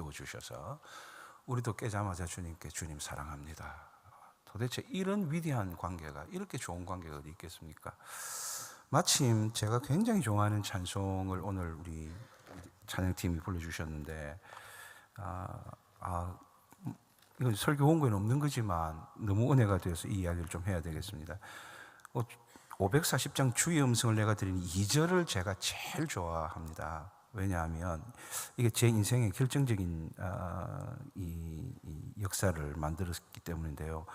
깨워주셔서 우리도 깨자마자 주님께 주님 사랑합니다. 도대체 이런 위대한 관계가, 이렇게 좋은 관계가 어디 있겠습니까? 마침 제가 굉장히 좋아하는 찬송을 오늘 우리 찬양팀이 불러주셨는데 이건 설교 원고에는 없는 거지만 너무 은혜가 되어서 이 이야기를 좀 해야 되겠습니다. 540장 주의 음성을 내가 드린 2절을 제가 제일 좋아합니다. 왜냐하면 이게 제 인생의 결정적인 이 역사를 만들었기 때문인데요.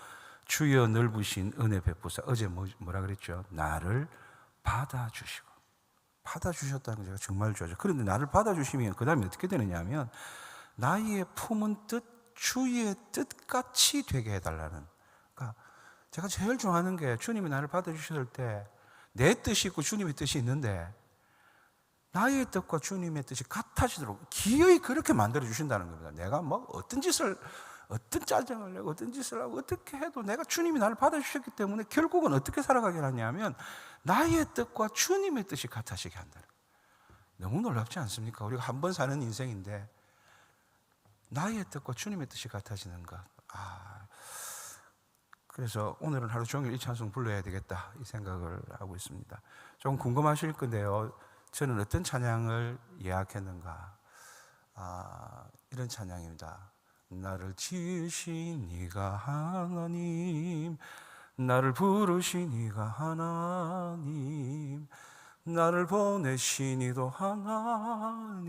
주여 넓으신 은혜 베푸사, 어제 뭐라 그랬죠? 나를 받아주셨다는 거 제가 정말 좋아하죠. 그런데 나를 받아주시면 그 다음에 어떻게 되느냐 하면 나의 품은 뜻, 주의 뜻같이 되게 해달라는. 그러니까 제가 제일 좋아하는 게 주님이 나를 받아주셨을 때 내 뜻이 있고 주님의 뜻이 있는데 나의 뜻과 주님의 뜻이 같아지도록 기어이 그렇게 만들어 주신다는 겁니다. 내가 뭐 어떤 짜증을 내고 어떤 짓을 하고 어떻게 해도 내가 주님이 나를 받아주셨기 때문에 결국은 어떻게 살아가게 하냐면 나의 뜻과 주님의 뜻이 같아지게 한다는. 너무 놀랍지 않습니까? 우리가 한 번 사는 인생인데 나의 뜻과 주님의 뜻이 같아지는 것. 그래서 오늘은 하루 종일 이 찬송 불러야 되겠다 이 생각을 하고 있습니다. 좀 궁금하실 건데요, 저는 어떤 찬양을 예약했는가? 이런 찬양입니다. 나를 지으신 이가 하나님, 나를 부르신 이가 하나님, 나를 보내신 이도 하나님,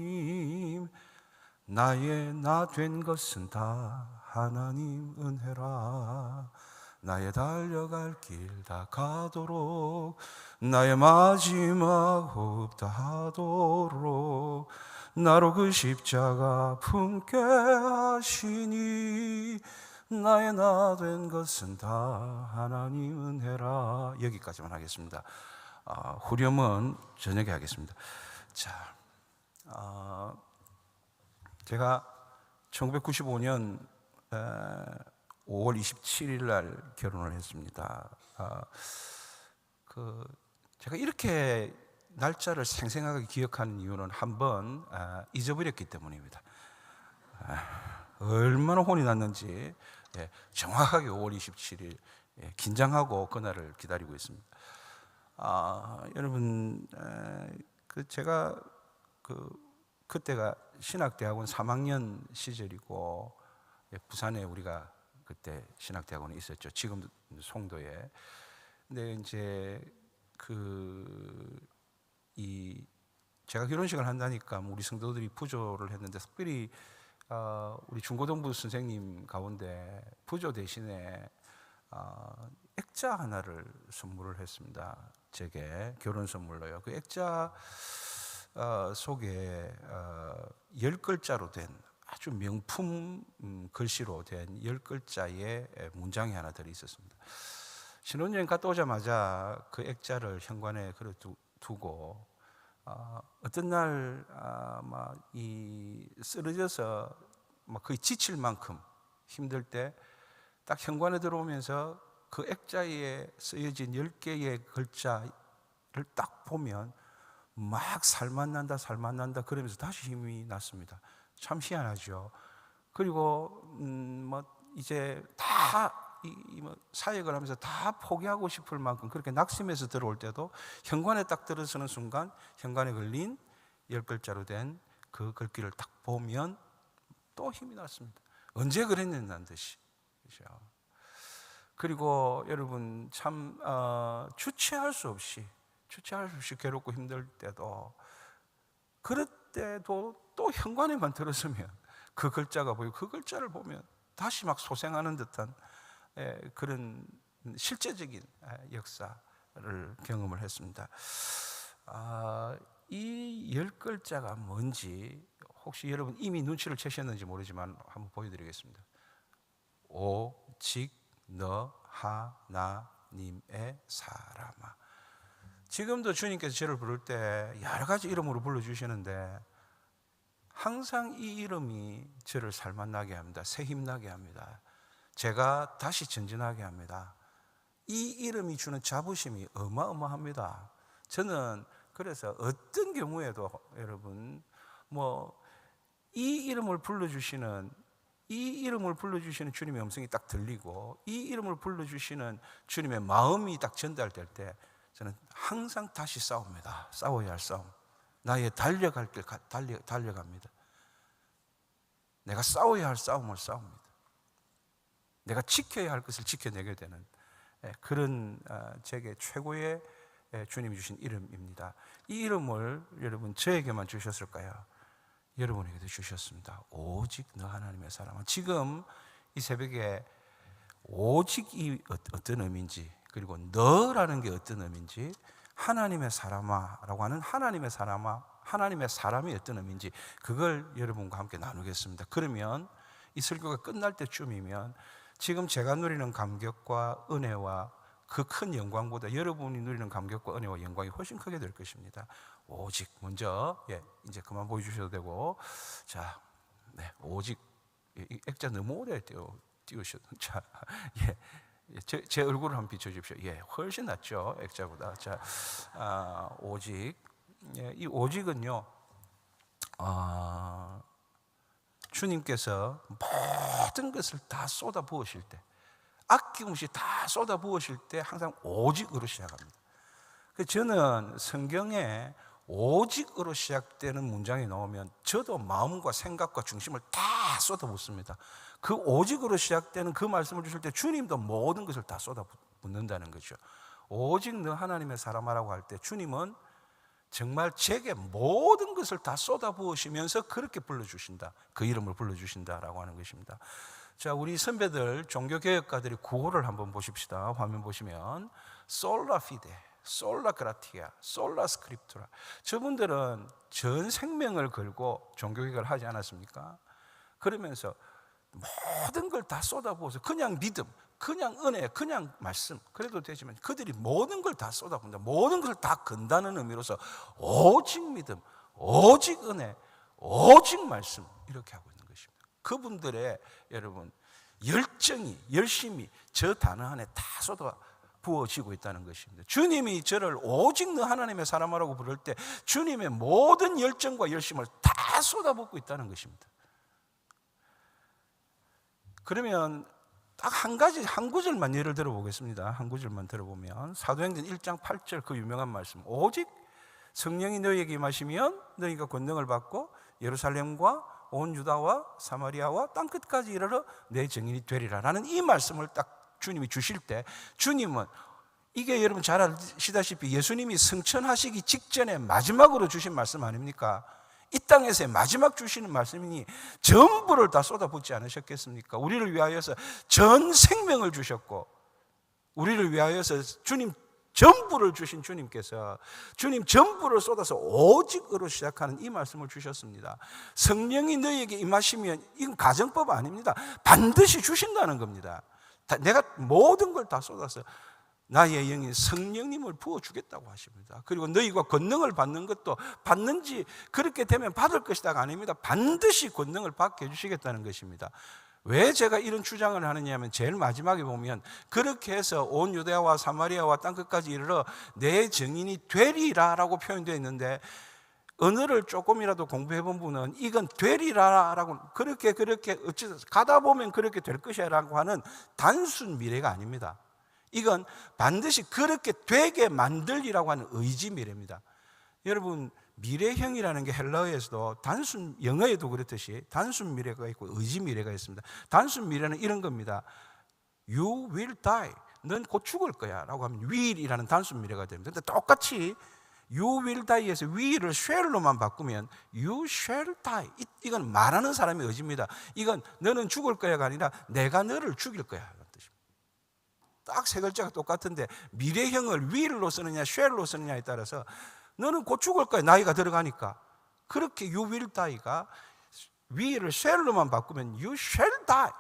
나의 나 된 것은 다 하나님 은혜라. 나의 달려갈 길 다 가도록, 나의 마지막 호흡 다 하도록 나로 그 십자가 품게 하시니 나의 나 된 것은 다 하나님 은혜라. 여기까지만 하겠습니다. 후렴은 저녁에 하겠습니다. 자, 제가 1995년 5월 27일 날 결혼을 했습니다. 제가 이렇게 날짜를 생생하게 기억하는 이유는 한번 잊어버렸기 때문입니다. 얼마나 혼이 났는지 정확하게 5월 27일 긴장하고 그날을 기다리고 있습니다. 여러분, 제가 그때가 신학대학원 3학년 시절이고 부산에 우리가 그때 신학대학원에 있었죠. 지금 송도에. 근데 이제 제가 결혼식을 한다니까 우리 성도들이 부조를 했는데 특별히 우리 중고등부 선생님 가운데 부조 대신에 액자 하나를 선물을 했습니다. 제게 결혼 선물로요. 그 액자 속에 10글자로 된 아주 명품 글씨로 된 10글자의 문장이 하나 들어있었습니다. 신혼여행 갔다 오자마자 그 액자를 현관에 걸어두고 어떤 날 쓰러져서 거의 지칠 만큼 힘들 때 딱 현관에 들어오면서 그 액자에 쓰여진 10개의 글자를 딱 보면 막 살맛난다 그러면서 다시 힘이 났습니다. 참 희한하죠. 그리고 이제 다 사역을 하면서 다 포기하고 싶을 만큼 그렇게 낙심해서 들어올 때도 현관에 딱 들어서는 순간 현관에 걸린 10글자로 된 그 글귀를 딱 보면 또 힘이 났습니다. 언제 그랬냐는 듯이. 그렇죠? 그리고 여러분 참 주체할 수 없이 괴롭고 힘들 때도 그럴 때도 또 현관에만 들어서면 그 글자가 보이고 그 글자를 보면 다시 막 소생하는 듯한 그런 실제적인 역사를 경험을 했습니다. 이 10글자가 뭔지 혹시 여러분 이미 눈치를 채셨는지 모르지만 한번 보여드리겠습니다. 오직 너 하나님의 사람아. 지금도 주님께서 저를 부를 때 여러 가지 이름으로 불러주시는데 항상 이 이름이 저를 살맛나게 합니다. 새 힘나게 합니다. 제가 다시 전진하게 합니다. 이 이름이 주는 자부심이 어마어마합니다. 저는 그래서 어떤 경우에도 여러분 이 이름을 불러주시는 주님의 음성이 딱 들리고 이 이름을 불러주시는 주님의 마음이 딱 전달될 때 저는 항상 다시 싸웁니다. 싸워야 할 싸움. 나의 달려갈 길 달려갑니다. 내가 싸워야 할 싸움을 싸웁니다. 내가 지켜야 할 것을 지켜내게 되는 그런 제게 최고의 주님이 주신 이름입니다. 이 이름을 여러분 저에게만 주셨을까요? 여러분에게도 주셨습니다. 오직 너 하나님의 사람아. 지금 이 새벽에 오직이 어떤 의미인지, 그리고 너라는 게 어떤 의미인지, 하나님의 사람아라고 하는 하나님의 사람이 어떤 의미인지 그걸 여러분과 함께 나누겠습니다. 그러면 이 설교가 끝날 때쯤이면 지금 제가 누리는 감격과 은혜와 그 큰 영광보다 여러분이 누리는 감격과 은혜와 영광이 훨씬 크게 될 것입니다. 오직 먼저 이제 그만 보여주셔도 되고, 자, 오직 액자 너무 오래 띄우셔도 제 얼굴을 한번 비춰주십시오. 훨씬 낫죠, 액자보다. 자, 오직. 이 오직은요, 주님께서 모든 것을 다 쏟아 부으실 때, 아낌없이 다 쏟아 부으실 때 항상 오직으로 시작합니다. 저는 성경에 오직으로 시작되는 문장이 나오면 저도 마음과 생각과 중심을 다 쏟아붓습니다. 그 오직으로 시작되는 그 말씀을 주실 때 주님도 모든 것을 다 쏟아붓는다는 거죠. 오직 너 하나님의 사람아라고 할 때 주님은 정말 제게 모든 것을 다 쏟아부으시면서 그렇게 불러주신다. 그 이름을 불러주신다라고 하는 것입니다. 자, 우리 선배들, 종교개혁가들이 구호를 한번 보십시다. 화면 보시면 솔라 피데, 솔라 그라티아, 솔라 스크립투라. 저분들은 전 생명을 걸고 종교개혁을 하지 않았습니까? 그러면서 모든 걸 다 쏟아부어서 그냥 믿음, 그냥 은혜, 그냥 말씀 그래도 되지만 그들이 모든 걸 다 쏟아붓는다. 모든 걸 다 건다는 의미로서 오직 믿음, 오직 은혜, 오직 말씀 이렇게 하고 있는 것입니다. 그분들의 여러분 열심이 저 단어 안에 다 쏟아 부어지고 있다는 것입니다. 주님이 저를 오직 너 하나님의 사람이라고 부를 때 주님의 모든 열정과 열심을 다 쏟아붓고 있다는 것입니다. 그러면 딱 한 구절만 예를 들어 보겠습니다. 한 구절만 들어보면 사도행전 1장 8절 그 유명한 말씀, 오직 성령이 너희에게 임하시면 너희가 권능을 받고 예루살렘과 온 유다와 사마리아와 땅끝까지 이르러 내 증인이 되리라 라는 이 말씀을 딱 주님이 주실 때, 주님은 이게 여러분 잘 아시다시피 예수님이 승천하시기 직전에 마지막으로 주신 말씀 아닙니까? 이 땅에서의 마지막 주시는 말씀이니 전부를 다 쏟아붓지 않으셨겠습니까? 우리를 위하여서 전 생명을 주셨고 우리를 위하여서 주님 전부를 주신 주님께서 주님 전부를 쏟아서 오직으로 시작하는 이 말씀을 주셨습니다. 성령이 너희에게 임하시면 이건 가정법 아닙니다. 반드시 주신다는 겁니다. 내가 모든 걸 다 쏟아서 나의 영이 성령님을 부어주겠다고 하십니다. 그리고 너희가 권능을 받는 것도 받는지 그렇게 되면 받을 것이다가 아닙니다. 반드시 권능을 받게 해주시겠다는 것입니다. 왜 제가 이런 주장을 하느냐 하면 제일 마지막에 보면 그렇게 해서 온 유대와 사마리아와 땅끝까지 이르러 내 증인이 되리라라고 표현되어 있는데, 언어를 조금이라도 공부해 본 분은 이건 되리라라고 그렇게 어찌 가다 보면 그렇게 될 것이라고 하는 단순 미래가 아닙니다. 이건 반드시 그렇게 되게 만들리라고 하는 의지 미래입니다. 여러분, 미래형이라는 게 헬라어에서도 단순, 영어에도 그렇듯이 단순 미래가 있고 의지 미래가 있습니다. 단순 미래는 이런 겁니다. You will die. 넌 곧 죽을 거야 라고 하면 will이라는 단순 미래가 됩니다. 근데 똑같이 You will die에서 will을 shall로만 바꾸면 You shall die. 이건 말하는 사람의 의지입니다. 이건 너는 죽을 거야가 아니라 내가 너를 죽일 거야 라는 뜻입니다. 딱 세 글자가 똑같은데 미래형을 will로 쓰느냐 shall로 쓰느냐에 따라서 너는 곧 죽을 거야, 나이가 들어가니까. 그렇게 you will die가 will을 shall로만 바꾸면 you shall die.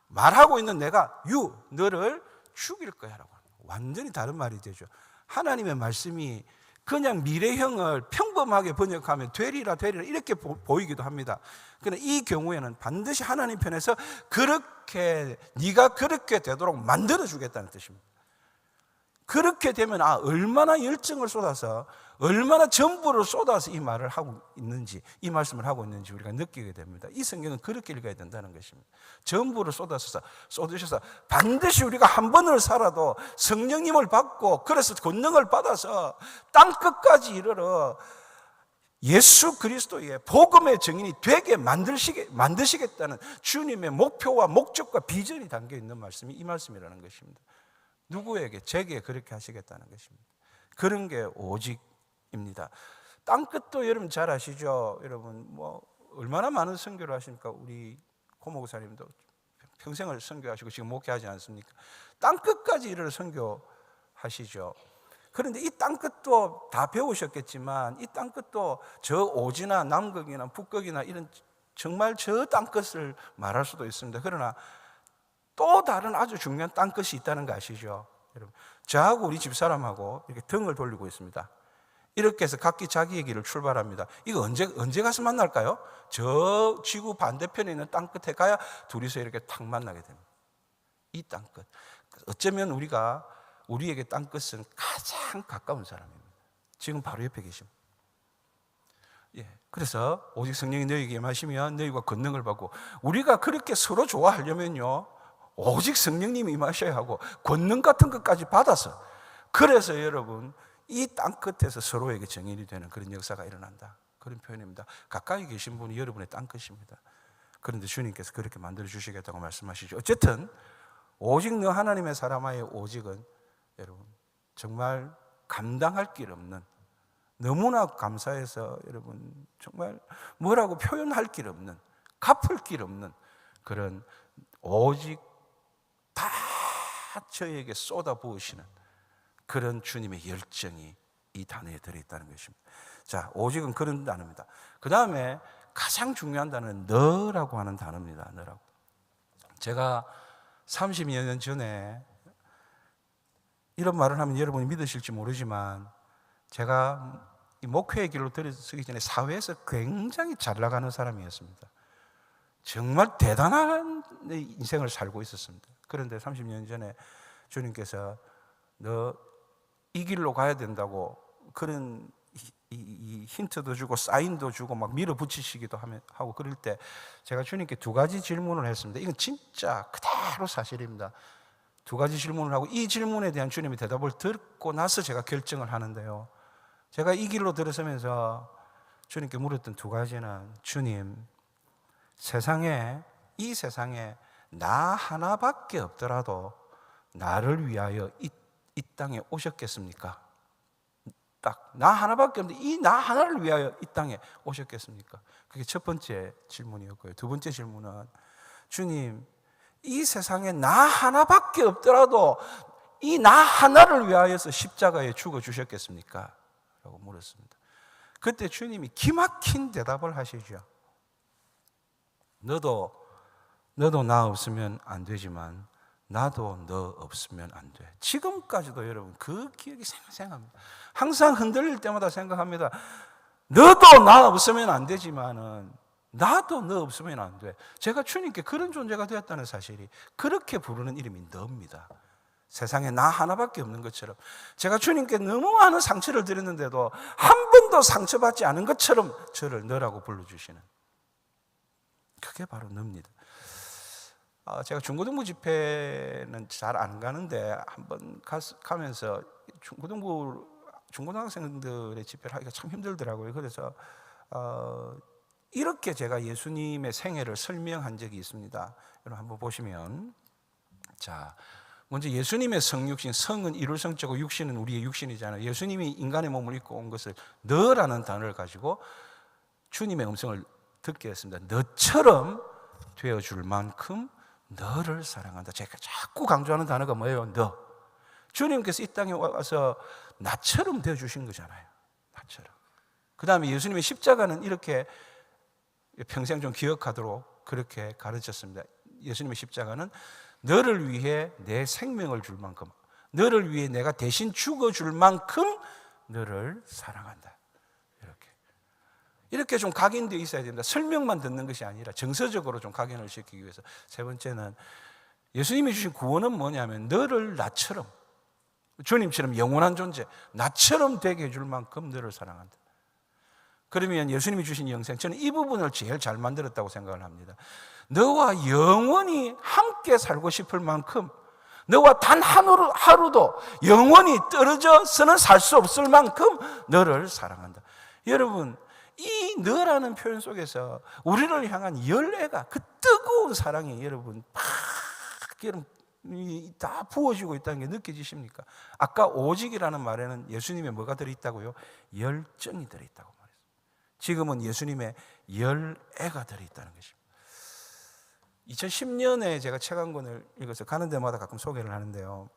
말하고 있는 내가 너를 죽일 거야 라고 완전히 다른 말이 되죠. 하나님의 말씀이 그냥 미래형을 평범하게 번역하면 되리라 이렇게 보이기도 합니다. 그러나 이 경우에는 반드시 하나님 편에서 그렇게 네가 그렇게 되도록 만들어 주겠다는 뜻입니다. 그렇게 되면 얼마나 열정을 쏟아서 얼마나 전부를 쏟아서 이 말을 하고 있는지, 이 말씀을 하고 있는지 우리가 느끼게 됩니다. 이 성경은 그렇게 읽어야 된다는 것입니다. 전부를 쏟으셔서 반드시 우리가 한 번을 살아도 성령님을 받고, 그래서 권능을 받아서 땅 끝까지 이르러 예수 그리스도의 복음의 증인이 되게 만드시겠다는 주님의 목표와 목적과 비전이 담겨 있는 말씀이 이 말씀이라는 것입니다. 누구에게? 제게 그렇게 하시겠다는 것입니다. 그런 게 오직입니다. 땅끝도 여러분 잘 아시죠? 여러분 뭐 얼마나 많은 선교를 하십니까? 우리 고목사님도 평생을 선교하시고 지금 목회하지 않습니까? 땅끝까지 이를 선교하시죠. 그런데 이 땅끝도 다 배우셨겠지만 이 땅끝도 저 오지나 남극이나 북극이나 이런 정말 저 땅끝을 말할 수도 있습니다. 그러나 또 다른 아주 중요한 땅끝이 있다는 거 아시죠? 여러분, 저하고 우리 집사람하고 이렇게 등을 돌리고 있습니다. 이렇게 해서 각기 자기의 길을 출발합니다. 이거 언제 가서 만날까요? 저 지구 반대편에 있는 땅끝에 가야 둘이서 이렇게 탁 만나게 됩니다. 이 땅끝. 어쩌면 우리에게 땅끝은 가장 가까운 사람입니다. 지금 바로 옆에 계십니다. 예. 그래서 오직 성령이 너희에게 임하시면 너희가 권능을 받고, 우리가 그렇게 서로 좋아하려면요, 오직 성령님이 임하셔야 하고 권능 같은 것까지 받아서, 그래서 여러분 이 땅끝에서 서로에게 정인이 되는 그런 역사가 일어난다, 그런 표현입니다. 가까이 계신 분이 여러분의 땅끝입니다. 그런데 주님께서 그렇게 만들어 주시겠다고 말씀하시죠. 어쨌든 오직 너 하나님의 사람아의 오직은 여러분 정말 감당할 길 없는, 너무나 감사해서 여러분 정말 뭐라고 표현할 길 없는, 갚을 길 없는 그런 오직 다 저에게 쏟아부으시는 그런 주님의 열정이 이 단어에 들어있다는 것입니다. 자, 오직은 그런 단어입니다. 그 다음에 가장 중요한 단어는 너라고 하는 단어입니다. 너라고. 제가 30여 년 전에 이런 말을 하면 여러분이 믿으실지 모르지만, 제가 이 목회의 길로 들어서기 전에 사회에서 굉장히 잘 나가는 사람이었습니다. 정말 대단한 인생을 살고 있었습니다. 그런데 30년 전에 주님께서 너 이 길로 가야 된다고 그런 이 힌트도 주고 사인도 주고 막 밀어붙이시기도 하고, 그럴 때 제가 주님께 두 가지 질문을 했습니다. 이건 진짜 그대로 사실입니다. 두 가지 질문을 하고 이 질문에 대한 주님의 대답을 듣고 나서 제가 결정을 하는데요, 제가 이 길로 들어서면서 주님께 물었던 두 가지는, 주님, 이 세상에 나 하나밖에 없더라도 나를 위하여 이 땅에 오셨겠습니까? 딱 나 하나밖에 없는데 이 나 하나를 위하여 이 땅에 오셨겠습니까? 그게 첫 번째 질문이었고요. 두 번째 질문은, 주님, 이 세상에 나 하나밖에 없더라도 이 나 하나를 위하여서 십자가에 죽어 주셨겠습니까? 라고 물었습니다. 그때 주님이 기막힌 대답을 하시죠. 너도 나 없으면 안 되지만 나도 너 없으면 안 돼. 지금까지도 여러분 그 기억이 생생합니다. 항상 흔들릴 때마다 생각합니다. 너도 나 없으면 안 되지만은 나도 너 없으면 안 돼. 제가 주님께 그런 존재가 되었다는 사실이, 그렇게 부르는 이름이 너입니다. 세상에 나 하나밖에 없는 것처럼, 제가 주님께 너무 많은 상처를 드렸는데도 한 번도 상처받지 않은 것처럼 저를 너라고 불러주시는, 그게 바로 너입니다. 제가 중고등부 집회는 잘 안 가는데 한번 가면서 중고등학생들의 집회를 하기가 참 힘들더라고요. 그래서 이렇게 제가 예수님의 생애를 설명한 적이 있습니다. 여러분 한번 보시면, 자, 먼저 예수님의 성육신, 성은 이룰 성자고 육신은 우리의 육신이잖아요. 예수님이 인간의 몸을 입고 온 것을 너라는 단어를 가지고 주님의 음성을 듣게 했습니다. 너처럼 되어줄 만큼 너를 사랑한다. 제가 자꾸 강조하는 단어가 뭐예요? 너. 주님께서 이 땅에 와서 나처럼 되어주신 거잖아요. 나처럼. 그 다음에 예수님의 십자가는 이렇게 평생 좀 기억하도록 그렇게 가르쳤습니다. 예수님의 십자가는 너를 위해 내 생명을 줄 만큼, 너를 위해 내가 대신 죽어줄 만큼 너를 사랑한다. 이렇게 좀 각인되어 있어야 됩니다. 설명만 듣는 것이 아니라 정서적으로 좀 각인을 시키기 위해서. 세 번째는 예수님이 주신 구원은 뭐냐면 너를 나처럼, 주님처럼 영원한 존재, 나처럼 되게 해줄 만큼 너를 사랑한다. 그러면 예수님이 주신 영생, 저는 이 부분을 제일 잘 만들었다고 생각을 합니다. 너와 영원히 함께 살고 싶을 만큼, 너와 단 하루도 영원히 떨어져서는 살 수 없을 만큼 너를 사랑한다. 여러분, 이 너라는 표현 속에서 우리를 향한 열애가, 그 뜨거운 사랑이 여러분 다 부어지고 있다는 게 느껴지십니까? 아까 오직이라는 말에는 예수님의 뭐가 들어있다고요? 열정이 들어있다고 말했어요. 지금은 예수님의 열애가 들어있다는 것입니다. 2010년에 제가 책 한 권을 읽어서 가는 데마다 가끔 소개를 하는데요.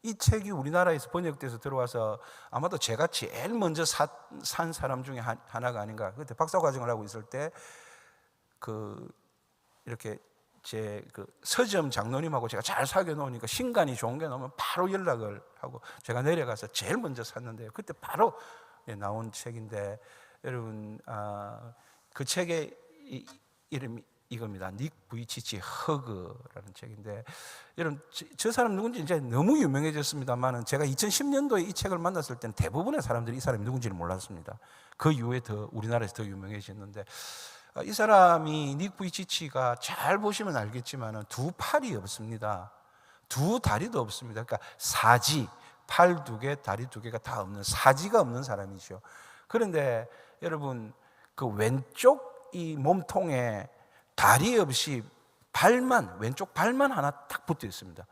이 책이 우리나라에서 번역돼서 들어와서 아마도 제가 제일 먼저 산 사람 중에 하나가 아닌가. 그때 박사과정을 하고 있을 때 이렇게 제 서점 장로님하고 제가 잘 사귀어 놓으니까 신간이 좋은 게 나오면 바로 연락을 하고 제가 내려가서 제일 먼저 샀는데요. 그때 바로 나온 책인데, 여러분 그 책의 이름이 이겁니다. 닉 부이치치 허그라는 책인데, 여러분 저 사람 누군지 이제 너무 유명해졌습니다만은 제가 2010년도에 이 책을 만났을 때는 대부분의 사람들이 이 사람이 누군지를 몰랐습니다. 그 이후에 더 우리나라에서 더 유명해졌는데, 이 사람이 닉 부이치치가 잘 보시면 알겠지만은 두 팔이 없습니다. 두 다리도 없습니다. 그러니까 사지, 팔 두 개, 다리 두 개가 다 없는, 사지가 없는 사람이죠. 그런데 여러분 그 왼쪽 이 몸통에 다리 없이 왼쪽 발만 하나 딱 붙어 있습니다.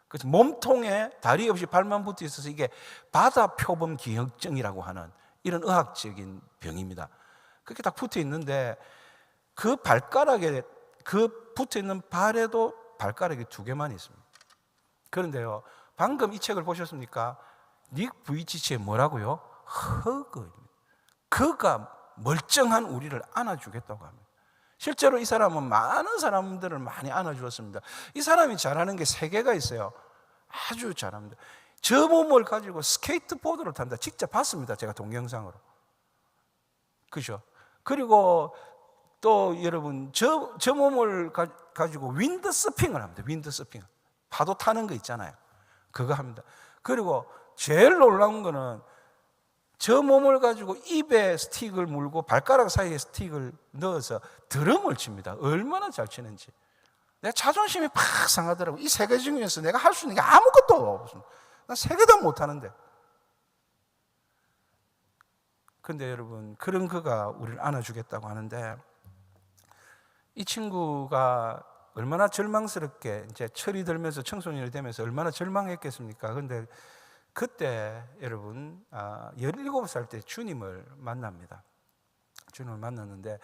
그래서 몸통에 다리 없이 발만 붙어 있어서 이게 바다표범 기형증이라고 하는 이런 의학적인 병입니다. 그렇게 딱 붙어 있는데, 그 발가락에, 그 붙어 있는 발에도 발가락이 두 개만 있습니다. 그런데요, 방금 이 책을 보셨습니까? 닉 부이치치의 뭐라고요? 허그입니다. 그가 멀쩡한 우리를 안아주겠다고 합니다. 실제로 이 사람은 많은 사람들을 많이 안아주었습니다. 이 사람이 잘하는 게 세 개가 있어요. 아주 잘합니다. 저 몸을 가지고 스케이트보드를 탄다. 직접 봤습니다. 제가 동영상으로. 그죠? 그리고 또 여러분 저 몸을 가지고 윈드서핑을 합니다. 윈드서핑. 파도 타는 거 있잖아요. 그거 합니다. 그리고 제일 놀라운 거는 저 몸을 가지고 입에 스틱을 물고 발가락 사이에 스틱을 넣어서 드럼을 칩니다. 얼마나 잘 치는지. 내 자존심이 팍 상하더라고. 이 세 개 중에서 내가 할 수 있는 게 아무것도 없습니다. 난 세 개 다 못하는데. 그런데 여러분, 그런 그가 우리를 안아주겠다고 하는데, 이 친구가 얼마나 절망스럽게 이제 철이 들면서 청소년이 되면서 얼마나 절망했겠습니까? 그런데 그때 여러분 17살 때 주님을 만납니다. 주님을 만났는데,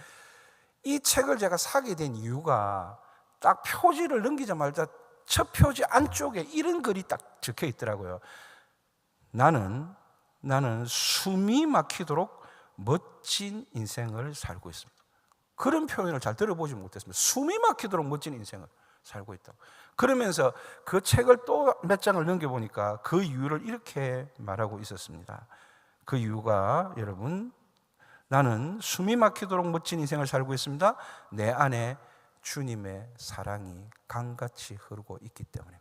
이 책을 제가 사게 된 이유가 딱 표지를 넘기자마자 첫 표지 안쪽에 이런 글이 딱 적혀 있더라고요. 나는 숨이 막히도록 멋진 인생을 살고 있습니다. 그런 표현을 잘 들어보지 못했습니다. 숨이 막히도록 멋진 인생을 살고 있다고. 그러면서 그 책을 또 몇 장을 넘겨보니까 그 이유를 이렇게 말하고 있었습니다. 그 이유가 여러분, 나는 숨이 막히도록 멋진 인생을 살고 있습니다. 내 안에 주님의 사랑이 강같이 흐르고 있기 때문에.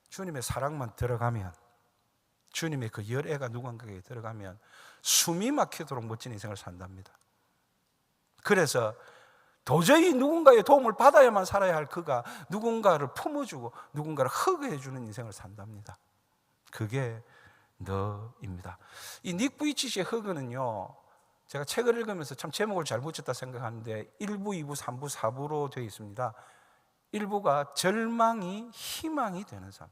주님의 사랑만 들어가면, 주님의 그 열애가 누군가에게 들어가면 숨이 막히도록 멋진 인생을 산답니다. 그래서 도저히 누군가의 도움을 받아야만 살아야 할 그가 누군가를 품어주고 누군가를 허그해주는 인생을 산답니다. 그게 너입니다. 이 닉 부이치치의 허그는요, 제가 책을 읽으면서 참 제목을 잘 붙였다 생각하는데 1부, 2부, 3부, 4부로 되어 있습니다. 1부가 절망이 희망이 되는 삶,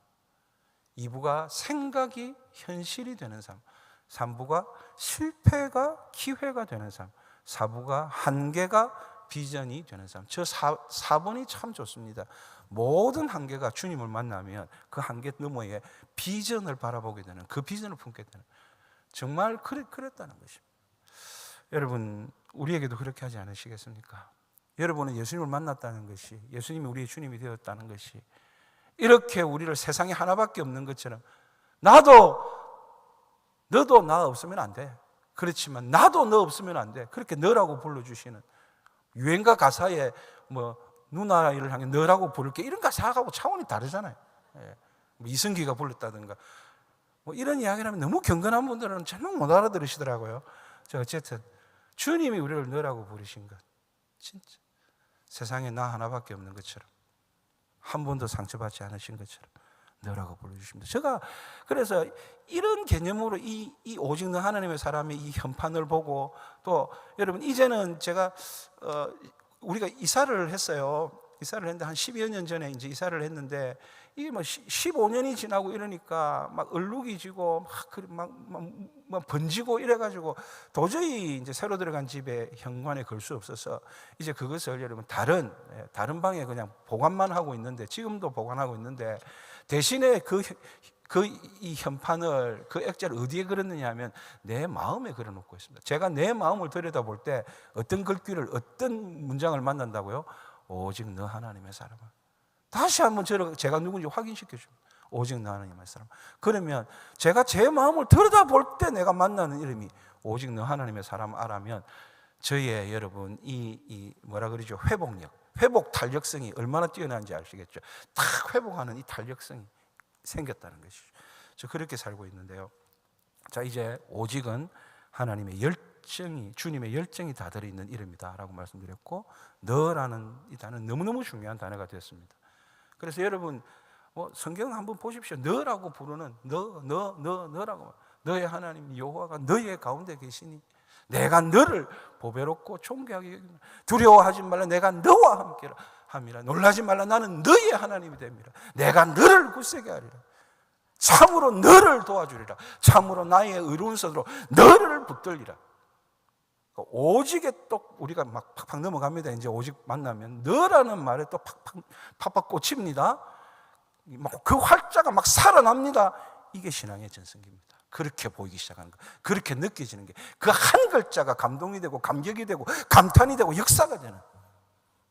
2부가 생각이 현실이 되는 삶, 3부가 실패가 기회가 되는 삶, 4부가 한계가 비전이 되는 삶. 저 4번이 참 좋습니다. 모든 한계가 주님을 만나면 그 한계 너머에 비전을 바라보게 되는, 그 비전을 품게 되는, 정말 그랬다는 것입니다. 여러분, 우리에게도 그렇게 하지 않으시겠습니까? 여러분은 예수님을 만났다는 것이, 예수님이 우리의 주님이 되었다는 것이, 이렇게 우리를 세상에 하나밖에 없는 것처럼, 너도 나 없으면 안 돼. 그렇지만 나도 너 없으면 안 돼. 그렇게 너라고 불러주시는, 유행가 가사에 뭐 누나를 향해 너라고 부를게, 이런 가사하고 차원이 다르잖아요. 예. 뭐 이승기가 불렀다든가 뭐 이런 이야기를 하면 너무 경건한 분들은 정말 못 알아들으시더라고요. 자, 어쨌든 주님이 우리를 너라고 부르신 것, 진짜 세상에 나 하나밖에 없는 것처럼, 한 번도 상처받지 않으신 것처럼 너라고 불러주십니다. 제가 그래서 이런 개념으로 이 오직 너 하나님의 사람의 이 현판을 보고, 또 여러분 이제는 제가 우리가 이사를 했어요. 이사를 했는데 한 10여 년 전에 이제 이사를 했는데, 이게 뭐 15년이 지나고 이러니까 막 얼룩이 지고 막 번지고 이래가지고 도저히 이제 새로 들어간 집에 현관에 걸 수 없어서 이제 그것을 여러분 다른 방에 그냥 보관만 하고 있는데, 지금도 보관하고 있는데, 대신에 이 현판을, 그 액자를 어디에 걸었느냐 하면 내 마음에 걸어놓고 있습니다. 제가 내 마음을 들여다볼 때 어떤 글귀를, 어떤 문장을 만난다고요? 오직 너 하나님의 사람아. 다시 한번 제가 누군지 확인시켜 줍니다. 오직 너 하나님의 사람. 그러면 제가 제 마음을 들여다볼 때 내가 만나는 이름이 오직 너 하나님의 사람 아라면, 저의 여러분 이 뭐라 그러죠? 회복 탄력성이 얼마나 뛰어난지 아시겠죠? 딱 회복하는 이 탄력성이 생겼다는 것이죠. 저 그렇게 살고 있는데요. 자, 이제 오직은 하나님의 열정이, 주님의 열정이 다 들어있는 이름이다라고 말씀드렸고, 너라는 이 단어는 너무너무 중요한 단어가 되었습니다. 그래서 여러분 성경 한번 보십시오. 너라고 부르는 너라고, 너의 하나님 여호와가 너의 가운데 계시니 내가 너를 보배롭고 존귀하게 여기노라. 두려워하지 말라. 내가 너와 함께 함이라. 놀라지 말라. 나는 너의 하나님이 됩니다. 내가 너를 굳세게 하리라. 참으로 너를 도와주리라. 참으로 나의 의로운 손으로 너를 붙들리라. 오직에 또 우리가 막 팍팍 넘어갑니다. 이제 오직 만나면 너라는 말에 또 팍팍 꽂힙니다. 막 그 활자가 막 살아납니다. 이게 신앙의 전성기입니다. 그렇게 보이기 시작하는 거, 그렇게 느껴지는 게, 그 한 글자가 감동이 되고 감격이 되고 감탄이 되고 역사가 되는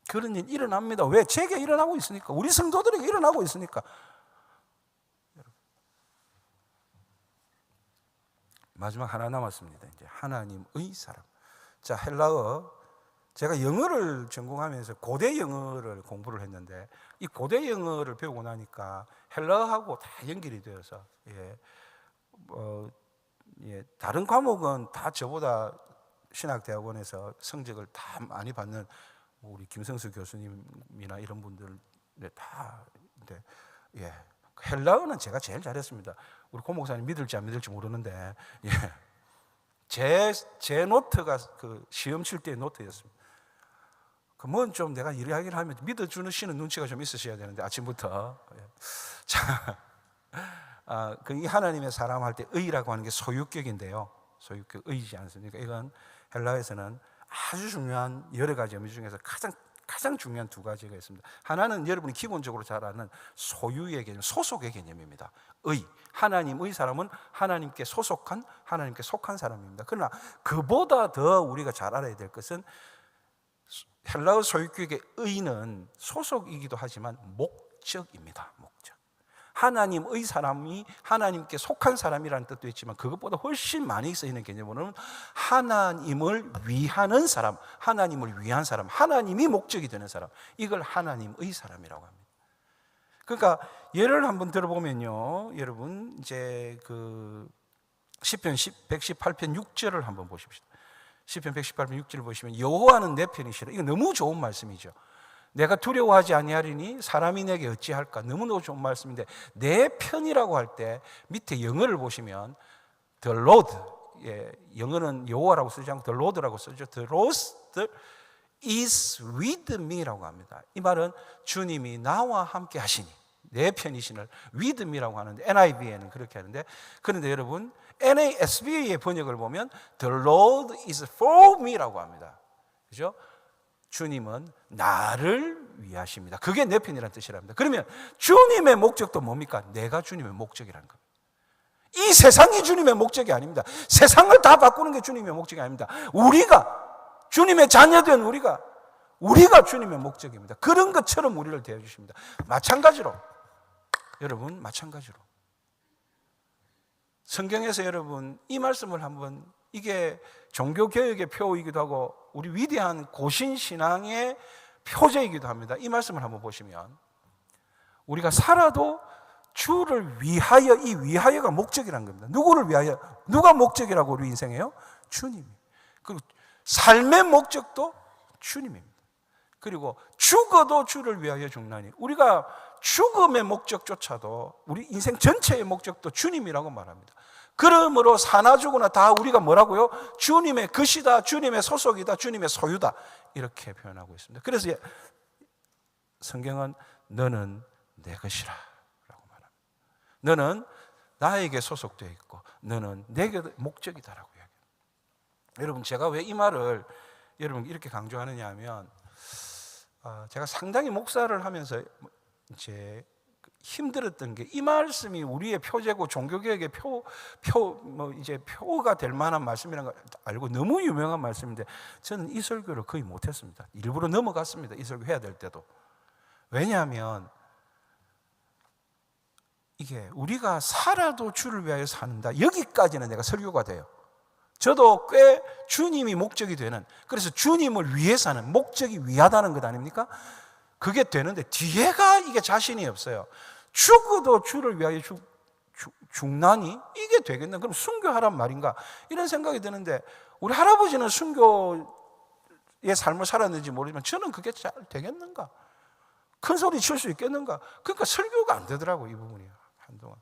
그런 일 일어납니다. 왜? 제게 일어나고 있으니까, 우리 성도들에게 일어나고 있으니까. 마지막 하나 남았습니다. 이제 하나님의 사람. 자, 헬라어, 제가 영어를 전공하면서 고대 영어를 공부를 했는데, 이 고대 영어를 배우고 나니까 헬라어하고 다 연결이 되어서, 다른 과목은 다 저보다 신학대학원에서 성적을 다 많이 받는 우리 김성수 교수님이나 이런 분들 다, 헬라어는 제가 제일 잘했습니다. 우리 고 목사님 믿을지 안 믿을지 모르는데, 제 노트가 그 시험 칠 때의 노트였습니다. 그러면 좀 내가 이야기를 하면 믿어주는 씨는 눈치가 좀 있으셔야 되는데, 아침부터. 자, 이 하나님의 사람 할 때 의라고 하는 게 소유격인데요. 소유격, 의지 않습니까? 이건 헬라에서는 아주 중요한 여러 가지 의미 중에서 가장 중요한 두 가지가 있습니다. 하나는 여러분이 기본적으로 잘 아는 소유의 개념, 소속의 개념입니다. 하나님의 사람은 하나님께 소속한, 하나님께 속한 사람입니다. 그러나 그보다 더 우리가 잘 알아야 될 것은, 헬라어 소유격의 의는 소속이기도 하지만 목적입니다. 목적. 하나님의 사람이 하나님께 속한 사람이라는 뜻도 있지만, 그것보다 훨씬 많이 쓰이는 개념으로는 하나님을 위하는 사람, 하나님을 위한 사람, 하나님이 목적이 되는 사람, 이걸 하나님의 사람이라고 합니다. 그러니까 예를 한번 들어보면요, 여러분 이제 그 시편 118편 6절을 한번 보십시오. 시편 118편 6절을 보시면, 여호와는 내 편이시라. 이거 너무 좋은 말씀이죠. 내가 두려워하지 아니하리니 사람이 내게 어찌할까. 너무너무 좋은 말씀인데, 내 편이라고 할 때 밑에 영어를 보시면 The Lord, 영어는 여호와라고 쓰지 않고 The Lord라고 쓰죠. The Lord is with me라고 합니다. 이 말은 주님이 나와 함께 하시니, 내 편이신을 with me라고 하는데, NIV에는 그렇게 하는데, 그런데 여러분 NASB의 번역을 보면 The Lord is for me라고 합니다. 그죠? 주님은 나를 위하십니다. 그게 내 편이라는 뜻이랍니다. 그러면 주님의 목적도 뭡니까? 내가 주님의 목적이라는 겁니다. 이 세상이 주님의 목적이 아닙니다. 세상을 다 바꾸는 게 주님의 목적이 아닙니다. 우리가, 주님의 자녀된 우리가 주님의 목적입니다. 그런 것처럼 우리를 대해주십니다. 마찬가지로 여러분, 마찬가지로 성경에서 여러분 이 말씀을 한번, 이게 종교개혁의 표이기도 하고 우리 위대한 고신신앙의 표제이기도 합니다. 이 말씀을 한번 보시면, 우리가 살아도 주를 위하여, 이 위하여가 목적이라는 겁니다. 누구를 위하여? 누가 목적이라고 우리 인생에요? 주님이. 그리고 삶의 목적도 주님입니다. 그리고 죽어도 주를 위하여 죽나니, 우리가 죽음의 목적조차도 우리 인생 전체의 목적도 주님이라고 말합니다. 그러므로 사나 죽으나 다 우리가 뭐라고요? 주님의 것이다, 주님의 소속이다, 주님의 소유다, 이렇게 표현하고 있습니다. 그래서 성경은 너는 내 것이라 라고 말합니다. 너는 나에게 소속되어 있고 너는 내게 목적이다라고 이야기합니다. 여러분, 제가 왜 이 말을 여러분 이렇게 강조하느냐 하면, 제가 상당히 목사를 하면서 이제 힘들었던 게, 이 말씀이 우리의 표제고 종교개혁의 표가 될 만한 말씀이라는 걸 알고 너무 유명한 말씀인데, 저는 이 설교를 거의 못했습니다. 일부러 넘어갔습니다. 이 설교 해야 될 때도. 왜냐하면 이게 우리가 살아도 주를 위하여 사는다, 여기까지는 내가 설교가 돼요. 저도 꽤 주님이 목적이 되는, 그래서 주님을 위해 사는, 목적이 위하다는 것 아닙니까? 그게 되는데 뒤에가 이게 자신이 없어요. 죽어도 주를 위하여 죽나니? 이게 되겠나? 그럼 순교하란 말인가? 이런 생각이 드는데, 우리 할아버지는 순교의 삶을 살았는지 모르지만 저는 그게 잘 되겠는가? 큰 소리 칠 수 있겠는가? 그러니까 설교가 안 되더라고, 이 부분이 한동안.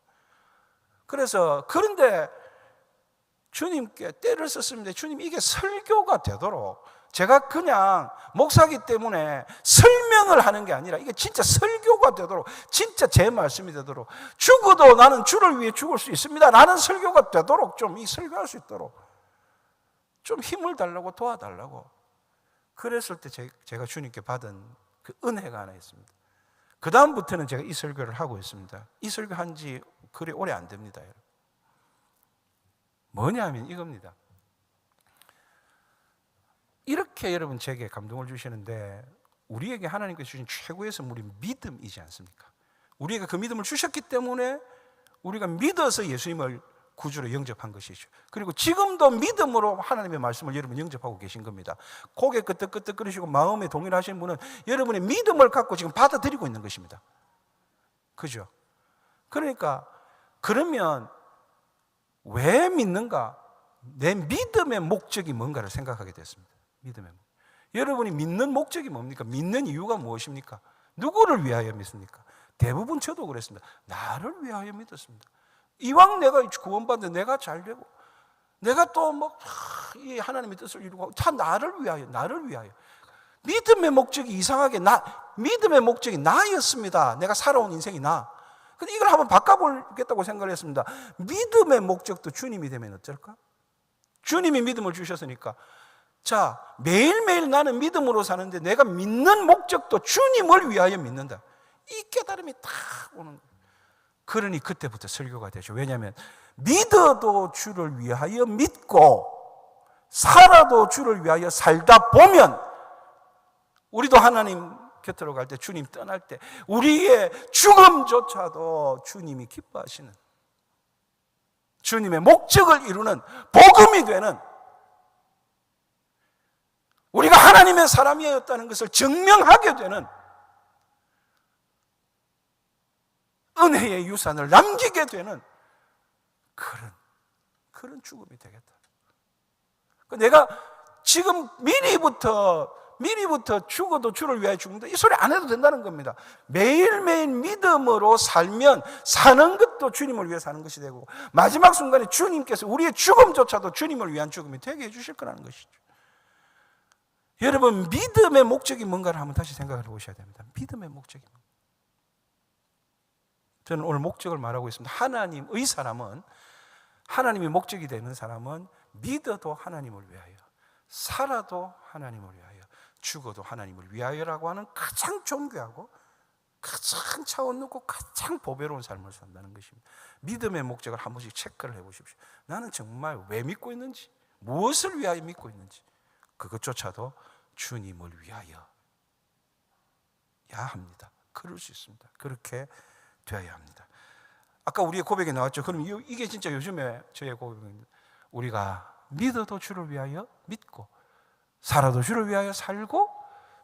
그래서 그런데 주님께 때를 썼습니다. 주님, 이게 설교가 되도록, 제가 그냥 목사기 때문에 설명을 하는 게 아니라 이게 진짜 설교가 되도록, 진짜 제 말씀이 되도록, 죽어도 나는 주를 위해 죽을 수 있습니다 라는 설교가 되도록, 좀 이 설교할 수 있도록 좀 힘을 달라고, 도와달라고. 그랬을 때 제가 주님께 받은 그 은혜가 하나 있습니다. 그 다음부터는 제가 이 설교를 하고 있습니다. 이 설교 한 지 그리 오래 안 됩니다, 여러분. 뭐냐면 이겁니다. 이렇게 여러분 제게 감동을 주시는데, 우리에게 하나님께서 주신 최고의 선물이 믿음이지 않습니까? 우리에게 그 믿음을 주셨기 때문에 우리가 믿어서 예수님을 구주로 영접한 것이죠. 그리고 지금도 믿음으로 하나님의 말씀을 여러분 영접하고 계신 겁니다. 고개 끄덕끄덕거리시고 마음에 동일하신 분은 여러분의 믿음을 갖고 지금 받아들이고 있는 것입니다. 그죠? 그러니까 그러면 왜 믿는가? 내 믿음의 목적이 뭔가를 생각하게 됐습니다. 믿음의 목적. 여러분이 믿는 목적이 뭡니까? 믿는 이유가 무엇입니까? 누구를 위하여 믿습니까? 대부분 저도 그랬습니다. 나를 위하여 믿었습니다. 이왕 내가 구원받는데 내가 잘 되고, 내가 또 이 하나님의 뜻을 이루고, 다 나를 위하여. 믿음의 목적이 이상하게 믿음의 목적이 나였습니다. 내가 살아온 인생이 나. 근데 이걸 한번 바꿔보겠다고 생각을 했습니다. 믿음의 목적도 주님이 되면 어쩔까? 주님이 믿음을 주셨으니까, 자, 매일매일 나는 믿음으로 사는데 내가 믿는 목적도 주님을 위하여 믿는다. 이 깨달음이 딱 오는 거예요. 그러니 그때부터 설교가 되죠. 왜냐하면 믿어도 주를 위하여 믿고 살아도 주를 위하여 살다 보면, 우리도 하나님 곁으로 갈 때, 주님 떠날 때 우리의 죽음조차도 주님이 기뻐하시는, 주님의 목적을 이루는, 복음이 되는, 우리가 하나님의 사람이었다는 것을 증명하게 되는 은혜의 유산을 남기게 되는 그런 죽음이 되겠다. 내가 지금 미리부터 죽어도 주를 위하여 죽는다, 이 소리 안 해도 된다는 겁니다. 매일매일 믿음으로 살면 사는 것도 주님을 위해 사는 것이 되고, 마지막 순간에 주님께서 우리의 죽음조차도 주님을 위한 죽음이 되게 해주실 거라는 것이죠. 여러분, 믿음의 목적이 뭔가를 한번 다시 생각해 보셔야 됩니다. 믿음의 목적이 뭔가. 저는 오늘 목적을 말하고 있습니다. 하나님의 사람은, 하나님이 목적이 되는 사람은 믿어도 하나님을 위하여, 살아도 하나님을 위하여, 죽어도 하나님을 위하여라고 하는 가장 존귀하고 가장 차원 높고 가장 보배로운 삶을 산다는 것입니다. 믿음의 목적을 한 번씩 체크를 해보십시오. 나는 정말 왜 믿고 있는지, 무엇을 위하여 믿고 있는지, 그것조차도 주님을 위하여야 합니다. 그럴 수 있습니다. 그렇게 되어야 합니다. 아까 우리의 고백이 나왔죠. 그럼 이게 진짜 요즘에 저의 고백입니다. 우리가 믿어도 주를 위하여 믿고, 살아도 주를 위하여 살고,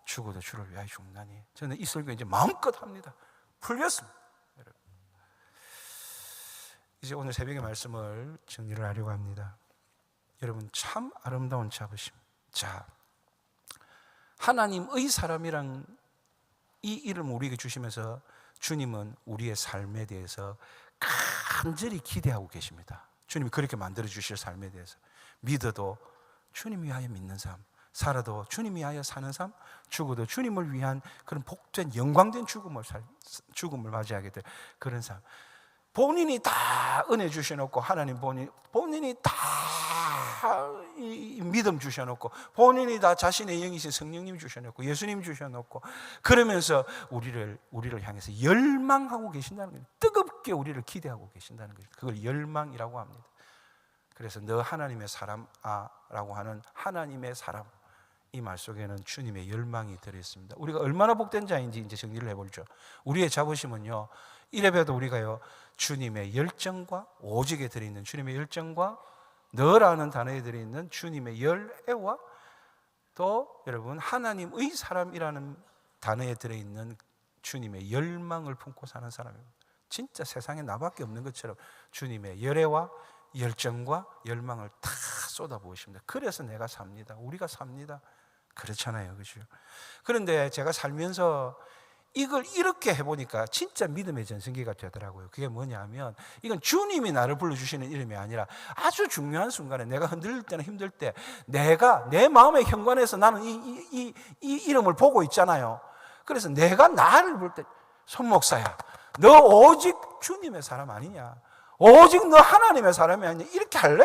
죽어도 주를 위하여 죽나니. 저는 이 설교 이제 마음껏 합니다. 풀렸습니다. 여러분. 이제 오늘 새벽의 말씀을 정리를 하려고 합니다. 여러분, 참 아름다운 자부심. 자, 하나님의 사람이란 이 이름을 우리에게 주시면서 주님은 우리의 삶에 대해서 간절히 기대하고 계십니다. 주님이 그렇게 만들어 주실 삶에 대해서 믿어도 주님 위하여 믿는 삶, 살아도 주님 위하여 사는 삶, 죽어도 주님을 위한 그런 복된 영광된 죽음을 맞이하게 될 그런 삶. 본인이 다 은혜 주셔놓고, 하나님 본인이 다 이 믿음 주셔놓고, 본인이 다 자신의 영이신 성령님 주셔놓고, 예수님 주셔놓고, 그러면서 우리를 향해서 열망하고 계신다는 거예요. 뜨겁게 우리를 기대하고 계신다는 거예요. 그걸 열망이라고 합니다. 그래서 너 하나님의 사람아라고 하는 하나님의 사람, 이 말 속에는 주님의 열망이 들어있습니다. 우리가 얼마나 복된 자인지 이제 정리를 해보죠. 우리의 자부심은요, 이래봬도 우리가요, 주님의 열정과, 오직에 들어있는 주님의 열정과, 너라는 단어에 들어있는 주님의 열애와, 또 여러분 하나님의 사람이라는 단어에 들어있는 주님의 열망을 품고 사는 사람입니다. 진짜 세상에 나밖에 없는 것처럼 주님의 열애와 열정과 열망을 다 쏟아부으십니다. 그래서 내가 삽니다. 우리가 삽니다. 그렇잖아요, 그렇죠? 그런데 제가 살면서 이걸 이렇게 해보니까 진짜 믿음의 전성기가 되더라고요. 그게 뭐냐면, 이건 주님이 나를 불러주시는 이름이 아니라 아주 중요한 순간에, 내가 흔들릴 때나 힘들 때, 내가 내 마음의 현관에서 나는 이 이름을 보고 있잖아요. 그래서 내가 나를 볼 때, 손 목사야, 너 오직 주님의 사람 아니냐, 오직 너 하나님의 사람이 아니냐, 이렇게 할래?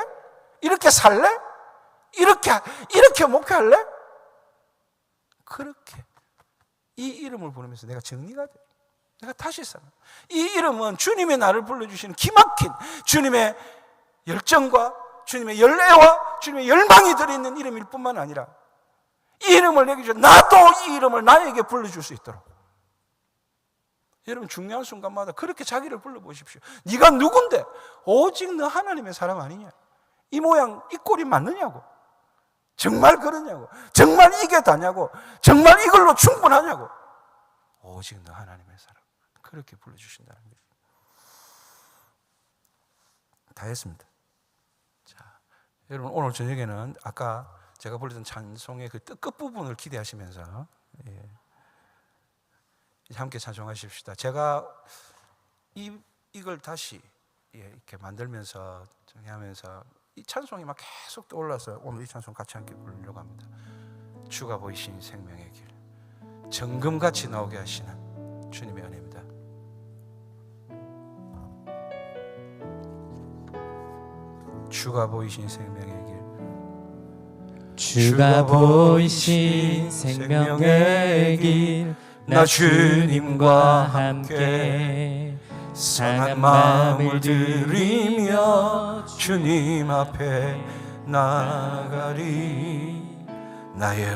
이렇게 살래? 이렇게 목회할래? 그렇게 이 이름을 부르면서 내가 정리가 돼. 내가 다시 살아. 이 이름은 주님의 나를 불러주시는 기막힌 주님의 열정과 주님의 열애와 주님의 열망이 들어있는 이름일 뿐만 아니라, 이 이름을 내게 주셔서 나도 이 이름을 나에게 불러줄 수 있도록. 여러분, 중요한 순간마다 그렇게 자기를 불러보십시오. 네가 누군데? 오직 너 하나님의 사람 아니냐? 이 모양, 이 꼴이 맞느냐고? 정말 그러냐고? 정말 이게 다냐고? 정말 이걸로 충분하냐고? 오직 너 하나님의 사람. 그렇게 불러주신다는 거예요. 다 했습니다. 자, 여러분, 오늘 저녁에는 아까 제가 불렀던 찬송의 그 끝부분을 기대하시면서, 함께 찬송하십시다. 제가 이걸 다시 이렇게 만들면서 정리하면서 이 찬송이 막 계속 떠올라서 오늘 이 찬송 같이 함께 부르려고 합니다. 주가 보이신 생명의 길, 정금같이 나오게 하시는 주님의 은혜입니다. 주가 보이신 생명의 길, 주가 보이신 생명의 길, 나 주님과 함께 상한 마음을 들이며 주님 앞에 나가리. 나의